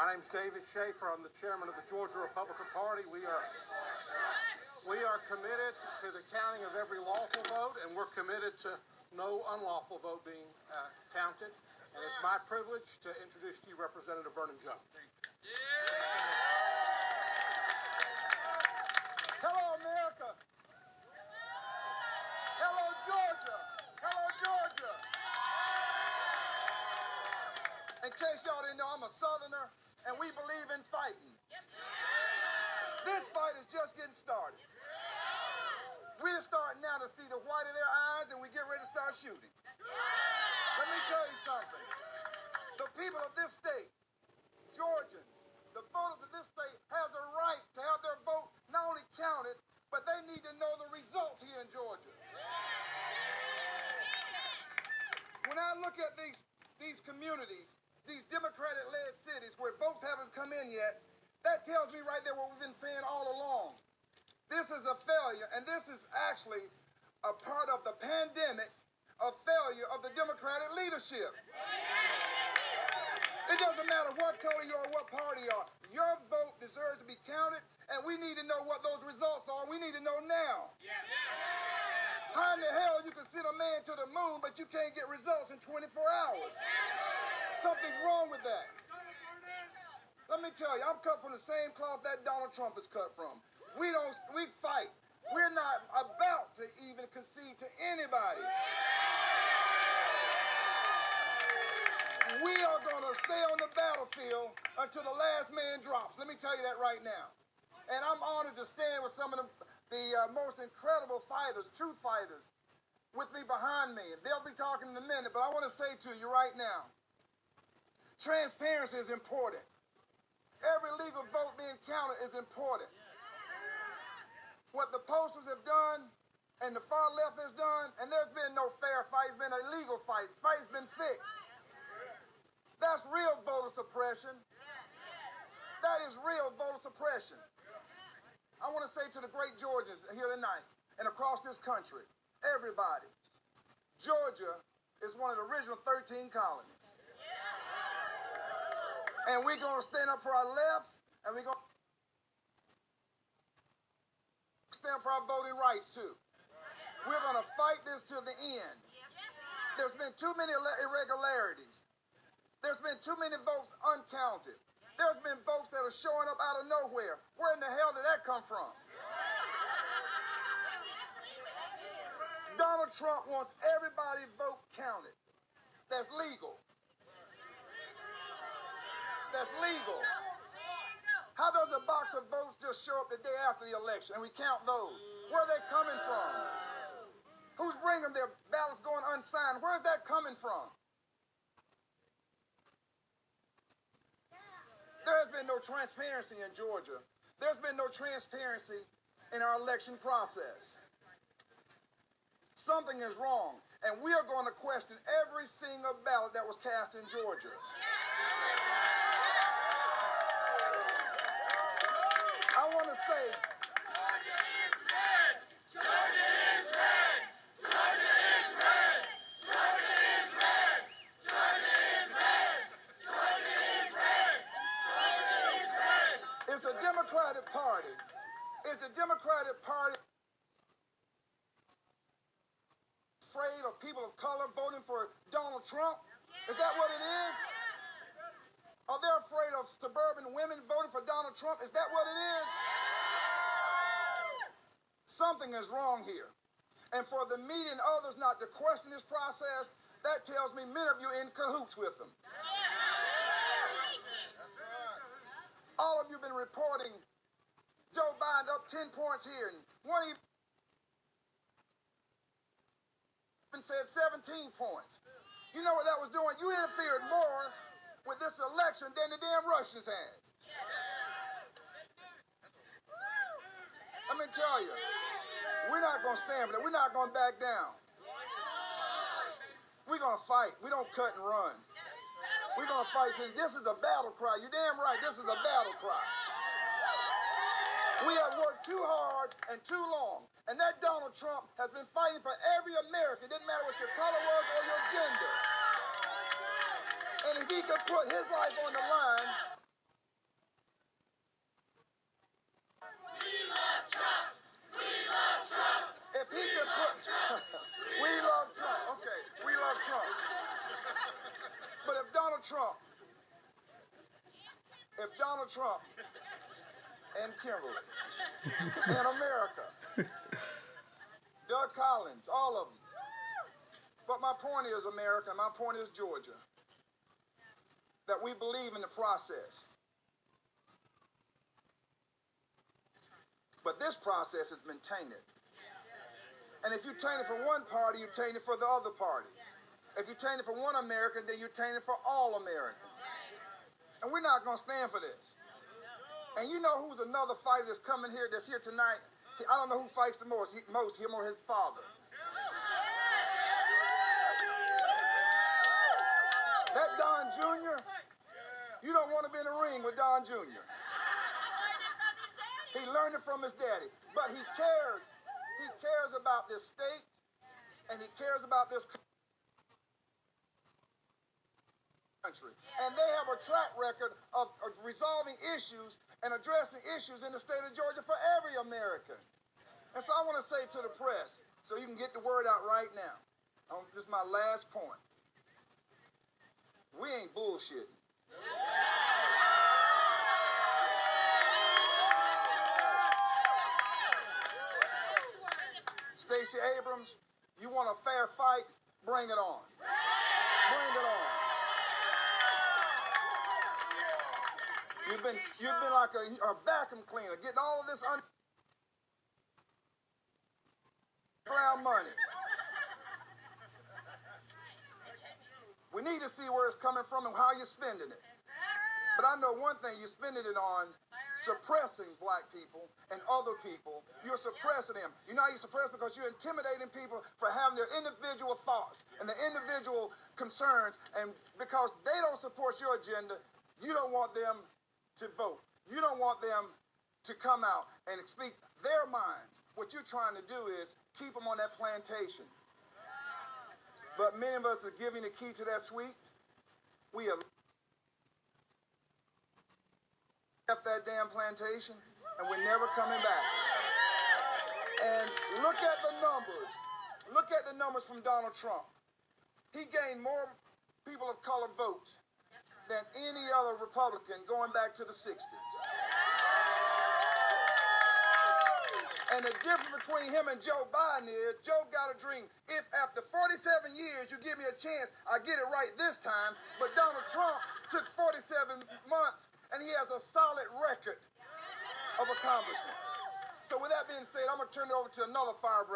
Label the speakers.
Speaker 1: My name's David Schaefer. I'm the chairman of the Georgia Republican Party. We are committed to the counting of every lawful vote, and we're committed to no unlawful vote being counted. And it's my privilege to introduce to you Representative Vernon Jones.
Speaker 2: Hello, America. Hello, Georgia. Hello, Georgia. In case y'all didn't know, I'm a Southerner, and we believe in fighting. This fight is just getting started. We're starting now to see the white of their eyes, and we get ready to start shooting. Let me tell you something. The people of this state, Georgians, the voters of this state, has a right to have their vote not only counted, but they need to know the results here in Georgia. When I look at these communities, these Democratic-led cities where votes haven't come in yet, that tells me right there what we've been saying all along. This is a failure, and this is actually a part of the pandemic of failure of the Democratic leadership. It doesn't matter what color you are, what party you are. Your vote deserves to be counted, and we need to know what those results are. We need to know now. How in the hell you can send a man to the moon, but you can't get results in 24 hours? Something's wrong with that. Let me tell you, I'm cut from the same cloth that Donald Trump is cut from. We fight. We're not about to even concede to anybody. We are going to stay on the battlefield until the last man drops. Let me tell you that right now. And I'm honored to stand with some of the most incredible fighters, true fighters, with me behind me. They'll be talking in a minute, but I want to say to you right now, transparency is important. Every legal vote being counted is important. What the posters have done and the far left has done, and there's been no fair fight, it's been a legal fight. The fight's been fixed. That's real voter suppression. That is real voter suppression. I want to say to the great Georgians here tonight and across this country, everybody, Georgia is one of the original 13 colonies. And we're going to stand up for our lefts, and we're going to stand for our voting rights, too. We're going to fight this to the end. There's been too many irregularities. There's been too many votes uncounted. There's been votes that are showing up out of nowhere. Where in the hell did that come from? Donald Trump wants everybody's vote counted. That's legal. That's legal. How does a box of votes just show up the day after the election and we count those? Where are they coming from? Who's bringing their ballots going unsigned? Where's that coming from? There has been no transparency in Georgia. There's been no transparency in our election process. Something is wrong, and we are going to question every single ballot that was cast in Georgia. I want to say,
Speaker 3: Georgia is red! Georgia is red! Georgia is red! Georgia is red! Georgia is red! Georgia is red! Georgia is red!
Speaker 2: it's a Democratic Party. It's a Democratic Party afraid of people of color voting for Donald Trump? Is that what it is? Are they afraid of suburban women voting for Donald Trump? Is that what it is? Something is wrong here. And for the media and others not to question this process, that tells me many of you are in cahoots with them. All of you have been reporting Joe Biden up 10 points here, and one even said 17 points. You know what that was doing? You interfered more with this election than the damn Russians has. Let me tell you, we're not going to stand for that. We're not going to back down. We're going to fight. We don't cut and run. We're going to fight. This is a battle cry. You're damn right. This is a battle cry. We have worked too hard and too long. And that Donald Trump has been fighting for every American. It didn't matter what your color was or your gender. And if he could put his life on the line But if Donald Trump and Kimberly and America, Doug Collins, all of them. But my point is, America, my point is, Georgia, that we believe in the process. But this process has been tainted. And if you taint it for one party, you taint it for the other party. If you taint it for one American, then you taint it for all Americans. And we're not going to stand for this. And you know who's another fighter that's coming here, that's here tonight? I don't know who fights the most, him or his father. That Don Jr., you don't want to be in the ring with Don Jr. He learned it from his daddy. But he cares. He cares about this state, and he cares about this country. And they have a track record of resolving issues and addressing issues in the state of Georgia for every American. And so I want to say to the press, so you can get the word out right now, this is my last point. We ain't bullshitting. Stacey Abrams, you want a fair fight? Bring it on. Bring it on. You've been like a vacuum cleaner, getting all of this underground money. We need to see where it's coming from and how you're spending it. But I know one thing, you're spending it on suppressing black people and other people. You're suppressing them. You know how you suppress? Because you're intimidating people for having their individual thoughts and their individual concerns. And because they don't support your agenda, you don't want them to vote. You don't want them to come out and speak their minds. What you're trying to do is keep them on that plantation. But many of us are giving the key to that suite. We have left that damn plantation, and we're never coming back. And look at the numbers. Look at the numbers from Donald Trump. He gained more people of color votes than any other Republican going back to the 60s. And the difference between him and Joe Biden is, Joe got a dream. If after 47 years you give me a chance, I get it right this time. But Donald Trump took 47 months, and he has a solid record of accomplishments. So with that being said, I'm going to turn it over to another firebrand.